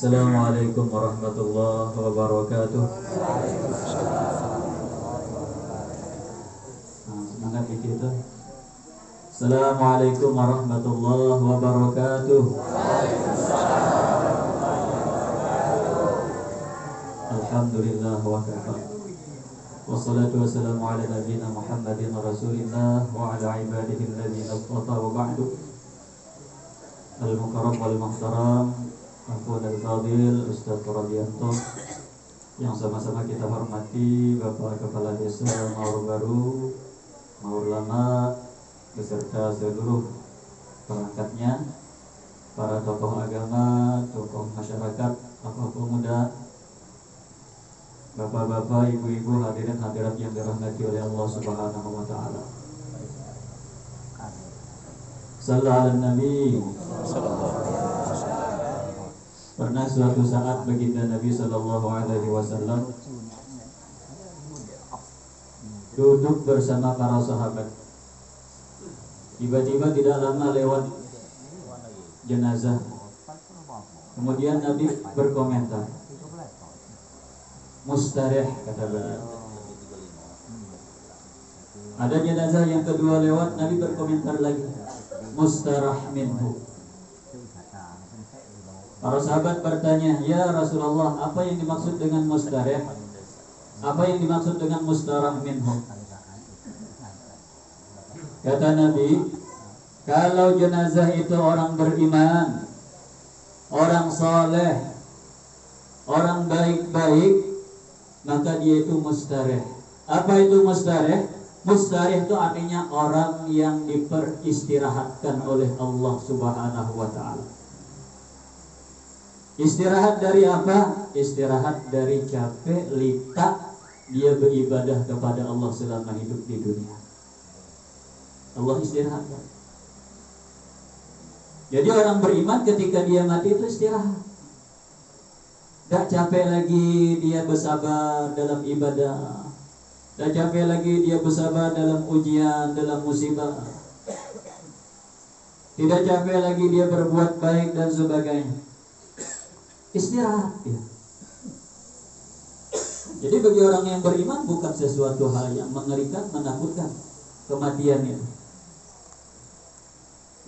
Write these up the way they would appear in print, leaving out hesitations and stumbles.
Assalamualaikum warahmatullahi wabarakatuh. Semangat dikit itu. Assalamualaikum warahmatullahi wabarakatuh. Alhamdulillah wa kafa. Wassalatu wassalamu ala nabiyyina Muhammadin rasulillah wa ala ibadihi alladhina istafa wa ba'du. Al-mukarram wal muhtaram Akhun al-Fadil Ustaz Radianto yang sama-sama kita hormati Bapak Kepala Desa Maur Baru, Maur Lama, beserta seluruh perangkatnya, para tokoh agama, tokoh masyarakat, tokoh pemuda, bapak-bapak, ibu-ibu, hadirin hadirat yang dirahmati oleh Allah Subhanahu wa taala. Sallallahu alaihi Pernah suatu saat baginda Nabi sallallahu alaihi wasallam duduk bersama para sahabat. Tiba-tiba tidak lama lewat jenazah. Kemudian Nabi berkomentar, mustarih, kata beliau. Ada jenazah yang kedua lewat, Nabi berkomentar lagi, mustarah minhu. Para sahabat bertanya, ya Rasulullah, apa yang dimaksud dengan mustarih? Apa yang dimaksud dengan mustarah minhu? Kata Nabi, kalau jenazah itu orang beriman, orang soleh, orang baik-baik, maka dia itu mustarih. Apa itu mustarih? Mustarih itu artinya orang yang diperistirahatkan oleh Allah Subhanahu wa ta'ala. Istirahat dari apa? Istirahat dari capek, litak dia beribadah kepada Allah selama hidup di dunia. Allah istirahatkan. Jadi orang beriman ketika dia mati itu istirahat. Tak capek lagi dia bersabar dalam ibadah. Tak capek lagi dia bersabar dalam ujian, dalam musibah. Tidak capek lagi dia berbuat baik dan sebagainya. Istirahat ya. Jadi bagi orang yang beriman bukan sesuatu hal yang mengerikan, menakutkan kematian itu.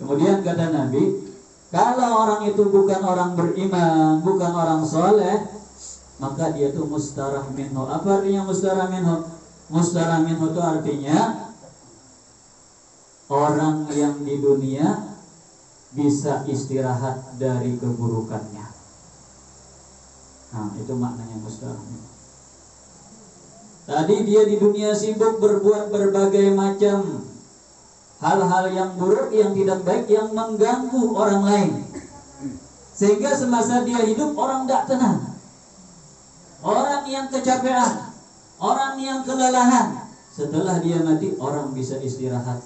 Kemudian kata Nabi, kalau orang itu bukan orang beriman, bukan orang soleh, maka dia itu mustarah minhu. Apa artinya mustarah minhu? Mustarah minhu itu artinya orang yang di dunia bisa istirahat dari keburukannya. Nah, itu maknanya mustarah. Tadi dia di dunia sibuk berbuat berbagai macam hal-hal yang buruk, yang tidak baik, yang mengganggu orang lain, sehingga semasa dia hidup orang tidak tenang, orang yang kecapean, orang yang kelelahan. Setelah dia mati, orang bisa istirahat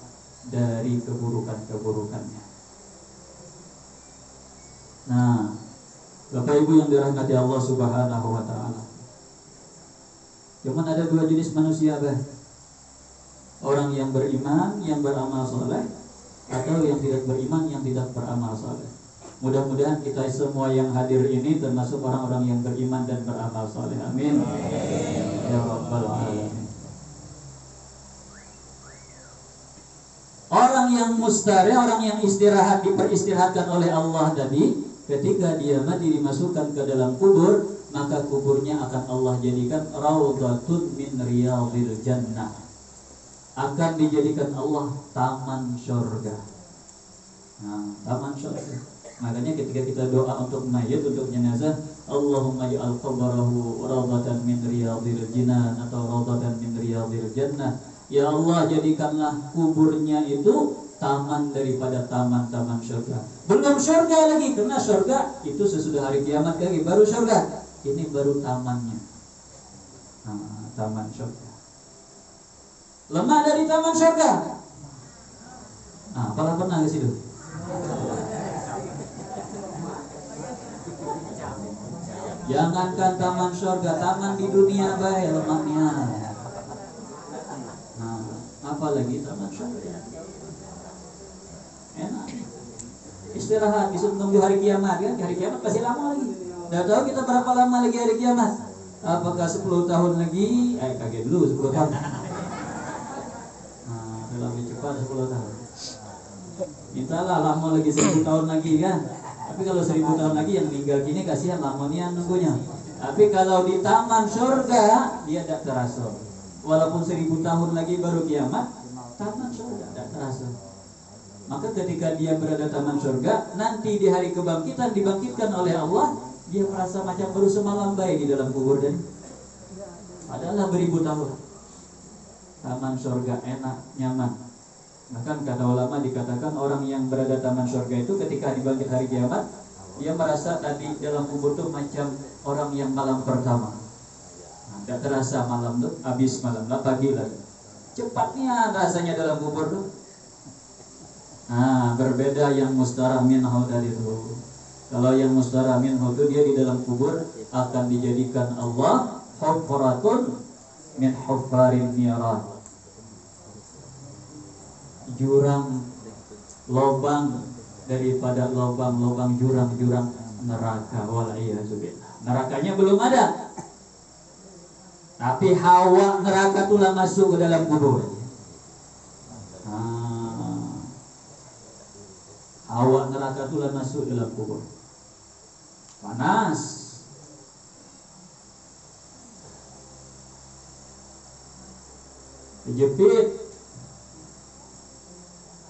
dari keburukan-keburukannya. Nah, Bapak Ibu yang dirahmati Allah Subhanahu wa taala. Cuman ada dua jenis manusia, orang yang beriman, yang beramal soleh, atau yang tidak beriman, yang tidak beramal soleh. Mudah-mudahan kita semua yang hadir ini termasuk orang-orang yang beriman dan beramal soleh. Amin. Ya Rabbal Alamin. Orang yang mustarih, orang yang istirahat, diperistirahatkan oleh Allah tadi, ketika dia mati dimasukkan ke dalam kubur, maka kuburnya akan Allah jadikan raudhatun min riyadhil jannah. Akan dijadikan Allah taman surga. Nah, taman surga. Makanya ketika kita doa untuk mayit, untuk jenazah, Allahumma ja'al qabrahu raudhatan min riyadhil jinan atau raudhatan min riyadhil jannah. Ya Allah, jadikanlah kuburnya itu taman daripada taman-taman surga. Belum surga lagi, karena surga itu sesudah hari kiamat lagi, baru surga. Ini baru tamannya. Nah, taman surga. Lemah dari taman surga. Nah, apalah pernah ke situ? Jangankan taman surga, taman di dunia baik lemahnya. Nah, apalagi taman surga. Enak. Istirahat, bisa menunggu hari kiamat kan? Hari kiamat pasti lama lagi. Tidak tahu kita berapa lama lagi hari kiamat. Apakah 10 tahun lagi? Kaget dulu 10 tahun. Nah, lebih cepat 10 tahun. Mintalah lama lagi 1000 tahun lagi kan. Tapi kalau 1000 tahun lagi yang tinggal gini kasihan lamanya nunggunya. Tapi kalau di taman surga dia tidak terasa. Walaupun 1000 tahun lagi baru kiamat, taman surga tidak terasa. Maka ketika dia berada taman surga, nanti di hari kebangkitan dibangkitkan oleh Allah, dia merasa macam baru semalam baik di dalam kubur dan adalah beribu tahun. Taman surga enak, nyaman. Bahkan kata ulama dikatakan orang yang berada taman surga itu ketika dibangkit hari kiamat, dia merasa tadi dalam kubur itu macam orang yang malam pertama. Tidak terasa malam tuh, habis malam lah, pagi lagi. Cepatnya rasanya dalam kubur tuh. Nah, berbeda yang mustarah minhu tadi itu. Kalau yang mustarah minhu itu dia di dalam kubur akan dijadikan Allah hufratun min huffarin niran. Jurang, lobang daripada lobang-lobang jurang-jurang neraka. Walaiyazubillah. Nerakanya belum ada. Tapi hawa neraka itulah masuk ke dalam kubur. Hawa neraka itulah masuk dalam kubur. Panas. Kejepit.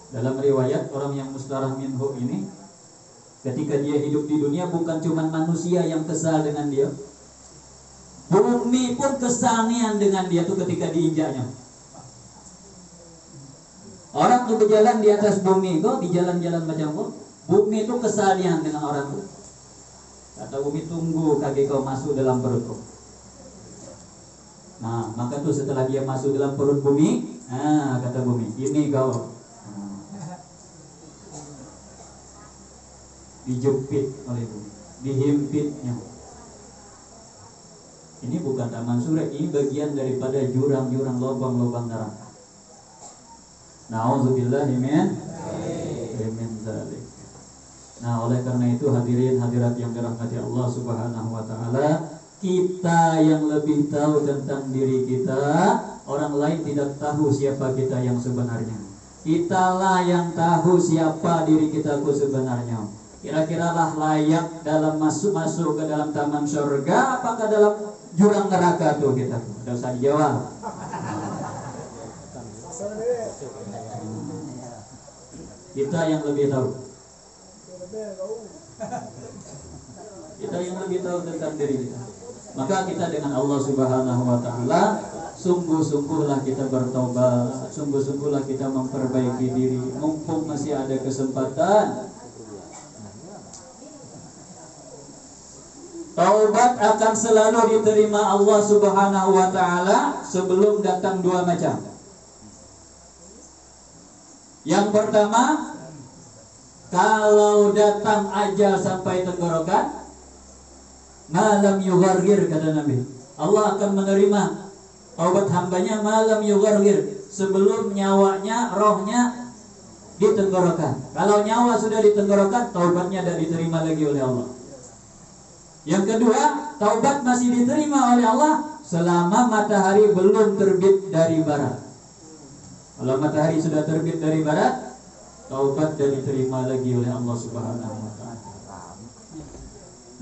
Dalam riwayat orang yang mustarah minhu ini, ketika dia hidup di dunia bukan cuma manusia yang kesal dengan dia, bumi pun kesanian dengan dia tuh ketika diinjaknya. Orang tuh berjalan di atas bumi kok, di jalan-jalan macam kok, bumi itu kesanian dengan orang tuh. Kata bumi, tunggu kaki kau masuk dalam perutku. Nah, maka tuh setelah dia masuk dalam perut bumi, kata bumi, ini kau. Dijepit oleh bumi, dihimpitnya. Ini bukan taman surga, ini bagian daripada jurang-jurang lubang-lubang neraka. Na'udzubillahi min dzalik. Nah, oleh karena itu hadirin hadirat yang dirahmati Allah Subhanahu wa taala, kita yang lebih tahu tentang diri kita, orang lain tidak tahu siapa kita yang sebenarnya. Kitalah yang tahu siapa diri kita sebenarnya. Kira-kira lah layak dalam masuk ke dalam taman surga, apakah dalam jurang neraka tuh kita? Tidak usah dijawab. Kita yang lebih tahu. Kita yang lebih tahu tentang diri kita. Maka kita dengan Allah Subhanahu wa taala, sungguh-sungguhlah kita bertobat, sungguh-sungguhlah kita memperbaiki diri, mumpung masih ada kesempatan. Taubat akan selalu diterima Allah Subhanahu wa taala sebelum datang dua macam. Yang pertama, kalau datang ajal sampai tenggorokan, malam yughargir, kata Nabi, Allah akan menerima taubat hambanya malam yughargir, sebelum nyawanya, rohnya di tenggorokan. Kalau nyawa sudah di tenggorokan, taubatnya tidak diterima lagi oleh Allah. Yang kedua, taubat masih diterima oleh Allah selama matahari belum terbit dari barat. Kalau matahari sudah terbit dari barat, taubat dan diterima lagi oleh Allah Subhanahu wa taala.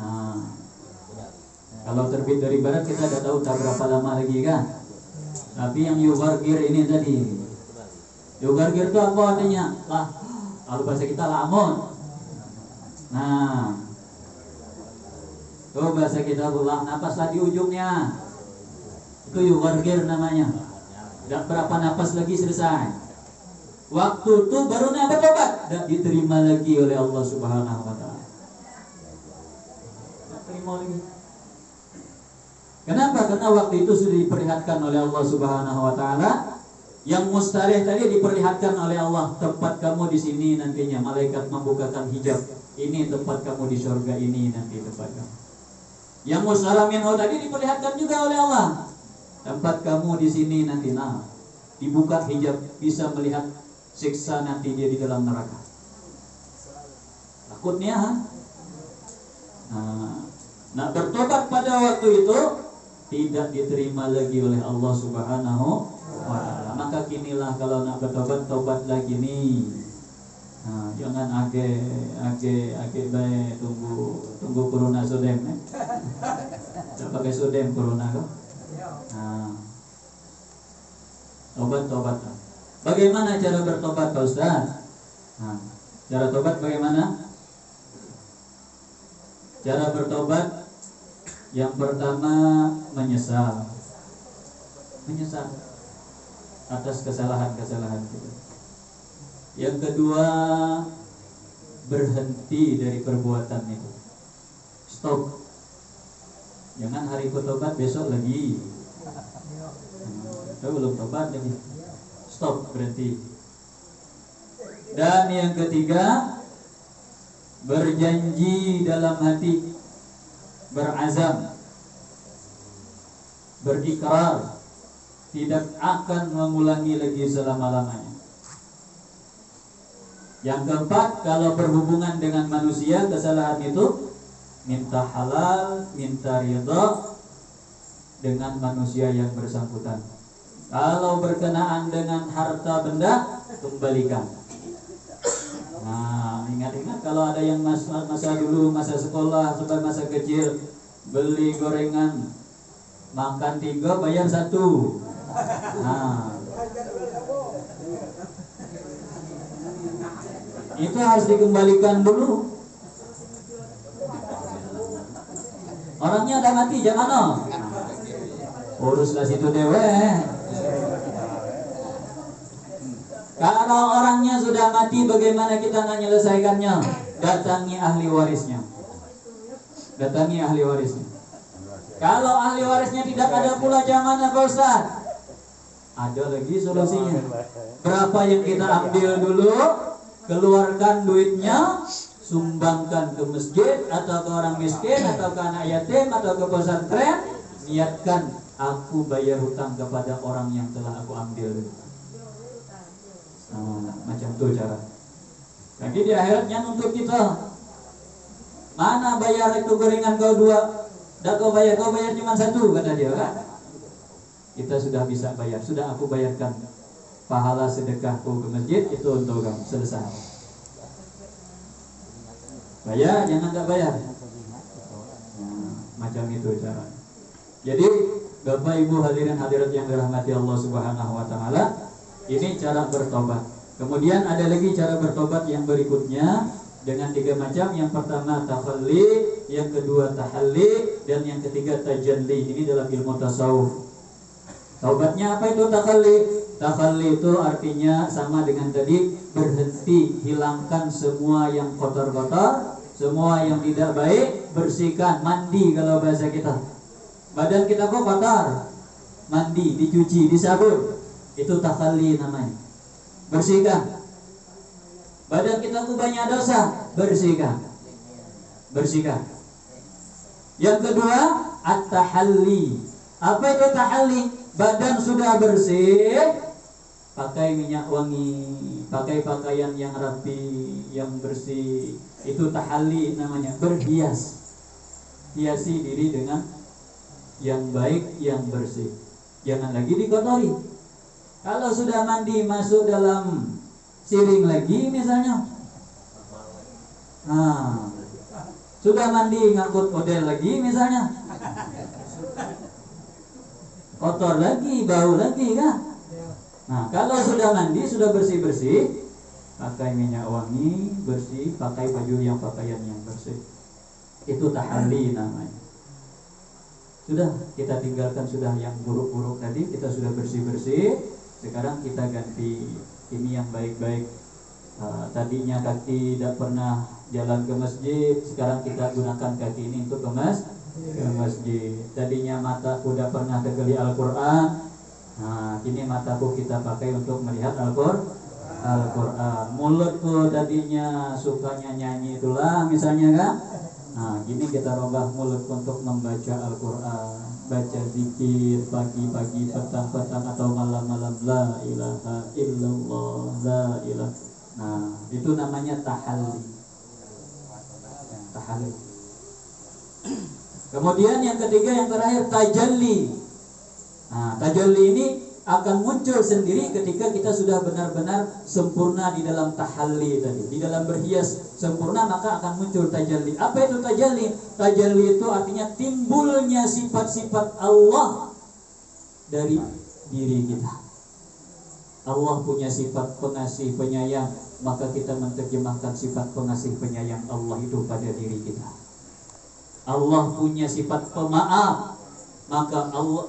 Nah, kalau terbit dari barat kita sudah tahu tak berapa lama lagi kan. Tapi yang yughargir ini tadi, yughargir itu apa artinya? Lah, kalau bahasa kita lamun. Nah, tuh bahasa kita ulang napas di ujungnya. Itu yughargir namanya. Tidak berapa napas lagi selesai. Waktu itu baru bertobat, tidak diterima lagi oleh Allah Subhanahu wa taala. Tidak terima lagi. Kenapa? Karena waktu itu sudah diperlihatkan oleh Allah Subhanahu wa taala. Yang mustarih tadi diperlihatkan oleh Allah, tempat kamu di sini nantinya, malaikat membukakan hijab. Ini tempat kamu di surga, ini nanti tempat kamu. Yang mustarah minhu tadi diperlihatkan juga oleh Allah, tempat kamu di sini nanti. Nah, dibuka hijab, bisa melihat siksa nanti dia di dalam neraka. Takutnya, nah, Nah, bertobat pada waktu itu tidak diterima lagi oleh Allah Subhanahu wa ta'ala. Maka kinilah kalau nak bertobat, tobat lagi nih. Nah, jangan age bae tunggu corona sudem. Tak pakai sudem corona kok. Nah, tobat. Bagaimana cara bertobat Pak Ustaz? Nah, cara tobat bagaimana? Cara bertobat yang pertama menyesal atas kesalahan-kesalahan kita. Yang kedua, berhenti dari perbuatan itu. Stop. Jangan hari ku tobat besok lagi. Belum tobat lagi. Stop, berhenti. Dan yang ketiga, berjanji dalam hati, berazam, berikrar, tidak akan mengulangi lagi selama-lamanya. Yang keempat, kalau berhubungan dengan manusia, kesalahan itu minta halal, minta ridha dengan manusia yang bersangkutan. Kalau berkenaan dengan harta benda, kembalikan. Nah, ingat-ingat kalau ada yang masa dulu, masa sekolah, sampai masa kecil, beli gorengan, makan 3, bayar 1. Nah, itu harus dikembalikan dulu. Orangnya udah mati, jangan no. Uruslah situ dewe. Kalau orangnya sudah mati, bagaimana kita nak menyelesaikannya? Datangi ahli warisnya. Kalau ahli warisnya tidak ada pula, jangan Pak Ustaz. Ada lagi solusinya. Berapa yang kita ambil dulu, keluarkan duitnya, sumbangkan ke masjid atau ke orang miskin atau ke anak yatim atau ke pesantren. Niatkan, aku bayar hutang kepada orang yang telah aku ambil. Macam tu cara. Jadi di akhiratnya nuntut kita. Mana bayar itu gorengan kau 2? Dah kau bayar cuma 1, kata dia kan. Kita sudah bisa bayar, sudah aku bayarkan pahala sedekahku ke masjid itu untuk kamu, selesai. Bayar, jangan tak bayar. Macam itu cara. Jadi Bapak Ibu hadirin hadirat yang dirahmati Allah Subhanahu wa taala, ini cara bertobat. Kemudian ada lagi cara bertobat yang berikutnya dengan 3 macam. Yang pertama takhalli, yang kedua tahalli, dan yang ketiga tajalli. Ini dalam ilmu tasawuf. Taubatnya apa itu takhalli? Takhalli itu artinya sama dengan tadi, berhenti, hilangkan semua yang kotor-kotor, semua yang tidak baik, bersihkan, mandi kalau bahasa kita. Badan kita kok kotor, mandi, dicuci, disabun. Itu takhalli namanya. Bersihkan. Badan kita ku banyak dosa, bersihkan. Yang kedua, at-tahalli. Apa itu tahalli? Badan sudah bersih, pakai minyak wangi, pakai pakaian yang rapi, yang bersih. Itu tahalli namanya, berhias. Hiasi diri dengan yang baik, yang bersih. Jangan lagi dikotori. Kalau sudah mandi masuk dalam siring lagi misalnya, sudah mandi ngangkut model lagi misalnya, kotor lagi, bau lagi kan. Nah, kalau sudah mandi, sudah bersih-bersih, pakai minyak wangi, bersih, pakai pakaian yang bersih. Itu tahalli namanya. Sudah kita tinggalkan sudah yang buruk-buruk tadi, kita sudah bersih-bersih. Sekarang kita ganti ini yang baik-baik. Tadinya kaki tidak pernah jalan ke masjid, sekarang kita gunakan kaki ini untuk ke masjid. Tadinya mataku tidak pernah tegeli Al-Quran, kini mataku kita pakai untuk melihat Al-Quran. Mulutku tadinya sukanya nyanyi itulah misalnya kan. Gini kita rubah mulut untuk membaca Al-Quran, baca zikir pagi-pagi, petang-petang atau malam-malam, la ilaha illallah, la ilaha. Itu namanya tahalli. Kemudian yang ketiga, yang terakhir, tajalli. Nah, tajalli ini akan muncul sendiri ketika kita sudah benar-benar sempurna di dalam tahalli tadi, di dalam berhias sempurna, maka akan muncul tajalli. Apa itu tajalli? Tajalli itu artinya timbulnya sifat-sifat Allah dari diri kita. Allah punya sifat pengasih penyayang, maka kita menerjemahkan sifat pengasih penyayang Allah itu pada diri kita. Allah punya sifat pemaaf, maka Allah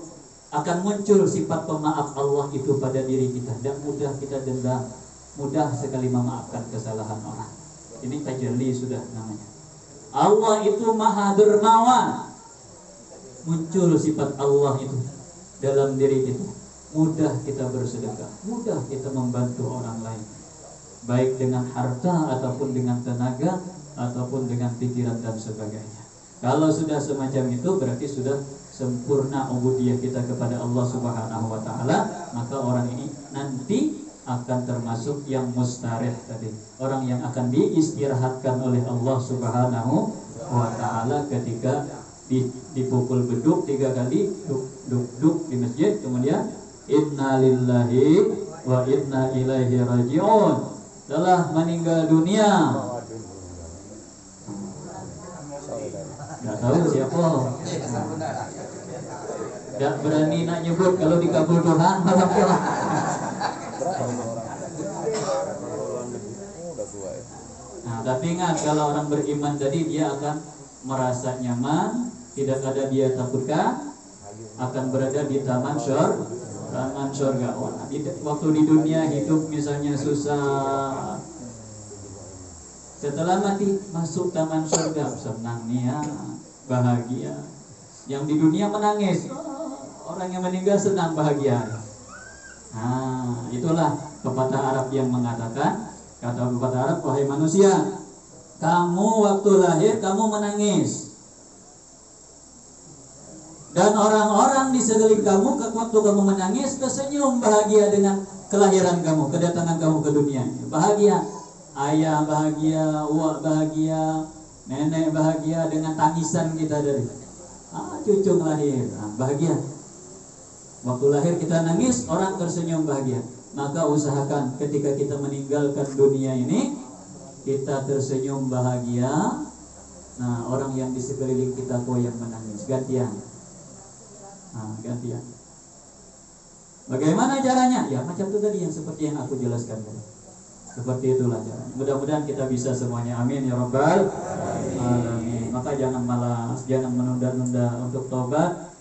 akan muncul sifat pemaaf Allah itu pada diri kita, dan mudah kita dendam, mudah sekali memaafkan kesalahan orang. Ini tajalli sudah namanya. Allah itu maha dermawan, muncul sifat Allah itu dalam diri kita, mudah kita bersedekah, mudah kita membantu orang lain, baik dengan harta ataupun dengan tenaga ataupun dengan pikiran dan sebagainya. Kalau sudah semacam itu berarti sudah sempurna ubudiyah kita kepada Allah Subhanahu wa taala, maka orang ini nanti akan termasuk yang mustarih tadi, orang yang akan diistirahatkan oleh Allah Subhanahu wa taala ketika dipukul beduk 3 kali, duk di masjid, kemudian inna lillahi wa inna ilaihi raji'un, telah meninggal dunia. Nggak tahu siapa. Nggak berani nak nyebut, kalau dikabul Tuhan malah pulang. Nah, tapi ingat, kalau orang beriman tadi dia akan merasa nyaman, tidak ada dia takutkan, akan berada di taman surga. Waktu di dunia hidup misalnya susah, setelah mati masuk taman surga, senang nih ya, bahagia. Yang di dunia menangis, orang yang meninggal senang bahagia. Nah, itulah pepatah Arab yang mengatakan, kata pepatah Arab, wahai manusia, kamu waktu lahir kamu menangis, dan orang-orang di sekeliling kamu waktu kamu menangis tersenyum bahagia dengan kelahiran kamu, kedatangan kamu ke dunia. Bahagia, ayah bahagia, uak bahagia, nenek bahagia dengan tangisan kita dari cucu lahir, bahagia. Waktu lahir kita nangis, orang tersenyum bahagia. Maka usahakan ketika kita meninggalkan dunia ini, kita tersenyum bahagia. Nah, orang yang di sekeliling kita kok yang menangis, gantian. Gantian. Bagaimana caranya? Ya macam itu tadi, yang seperti yang aku jelaskan tadi. Seperti itulah caranya. Mudah-mudahan kita bisa semuanya. Amin ya rabbal alamin. Maka jangan malas, jangan menunda-nunda untuk tobat,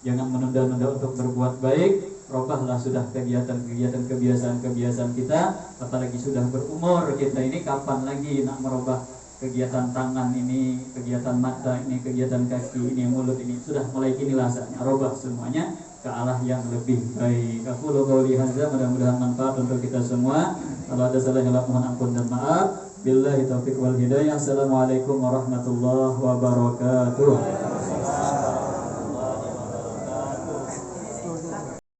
jangan menunda-nunda untuk berbuat baik. Robahlah sudah kegiatan-kegiatan, kebiasaan-kebiasaan kita. Apalagi sudah berumur kita ini, kapan lagi nak merubah kegiatan tangan ini, kegiatan mata ini, kegiatan kaki ini, mulut ini. Sudah mulai inilah saatnya robah semuanya ke arah yang lebih baik. Aku qouli hadza, mudah-mudahan manfaat untuk kita semua. Kalau ada salah mohon ampun dan maaf. Billahi taufiq wal hidayah. Assalamualaikum warahmatullahi wabarakatuh.